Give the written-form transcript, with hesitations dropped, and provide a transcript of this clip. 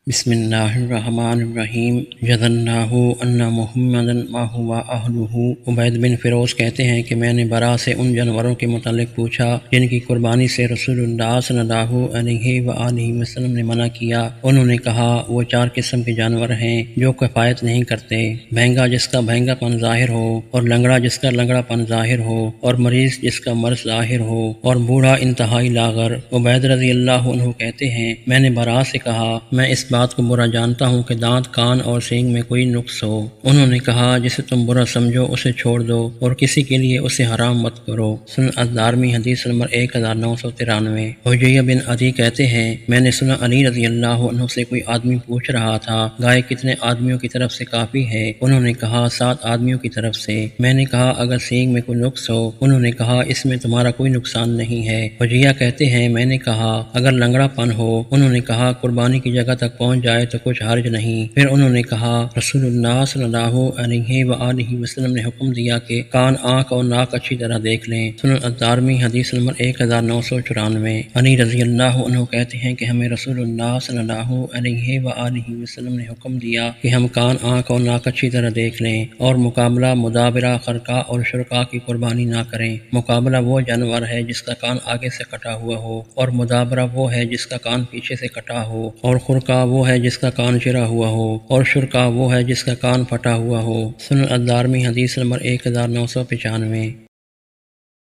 بسم اللہ الرحمن الرحیم جزناہ ان محمدن ما ہوا اہلہ۔ عبید بن فیروز کہتے ہیں کہ میں نے برا سے ان جانوروں کے متعلق پوچھا جن کی قربانی سے رسول اللہ صلی اللہ علیہ وآلہ وسلم نے منع کیا۔ انہوں نے کہا وہ 4 قسم کے جانور ہیں جو کفایت نہیں کرتے، بھینگا جس کا بھینگا پن ظاہر ہو، اور لنگڑا جس کا لنگڑا پن ظاہر ہو، اور مریض جس کا مرض ظاہر ہو، اور بوڑھا انتہائی لاغر۔ عبید رضی اللہ عنہ کہتے ہیں میں نے برا سے کہا میں اس بات کو برا جانتا ہوں کہ دانت، کان اور سینگ میں کوئی نقص ہو۔ انہوں نے کہا جسے تم برا سمجھو اسے چھوڑ دو اور کسی کے لیے اسے حرام مت کرو۔ سنن الدارمی حدیث نمبر 1993۔ حجیہ بن عدی کہتے ہیں میں نے سنا علی رضی اللہ عنہ سے کوئی آدمی پوچھ رہا تھا گائے کتنے آدمیوں کی طرف سے کافی ہے؟ انہوں نے کہا 7 آدمیوں کی طرف سے۔ میں نے کہا اگر سینگ میں کوئی نقص ہو؟ انہوں نے کہا اس میں تمہارا کوئی نقصان نہیں ہے۔ حجیہ کہتے ہیں میں نے کہا اگر لنگڑا پن ہو؟ انہوں نے کہا قربانی کی جگہ تک پہنچ جائے تو کچھ حرج نہیں۔ پھر انہوں نے کہا رسول اللہ صلی اللہ علیہ وآلہ وسلم نے حکم دیا کہ کان، آنکھ اور ناک اچھی طرح دیکھ لیں۔ سنن الدارمی حدیث نمبر 1994۔ علی رضی اللہ عنہ کہتے ہیں کہ ہمیں رسول اللہ صلی اللہ علیہ وآلہ وسلم نے حکم دیا کہ ہم کان، آنکھ اور ناک اچھی طرح دیکھ لیں اور مقابلہ، مدابرہ، خرقہ اور شرکا کی قربانی نہ کریں۔ مقابلہ وہ جانور ہے جس کا کان آگے سے کٹا ہوا ہو، اور مدابرہ وہ ہے جس کا کان پیچھے سے کٹا ہو، اور خرقہ وہ ہے جس کا کان چرا ہوا ہو، اور شرکا وہ ہے جس کا کان پھٹا ہوا ہو۔ سنن الدارمی حدیث نمبر 1995۔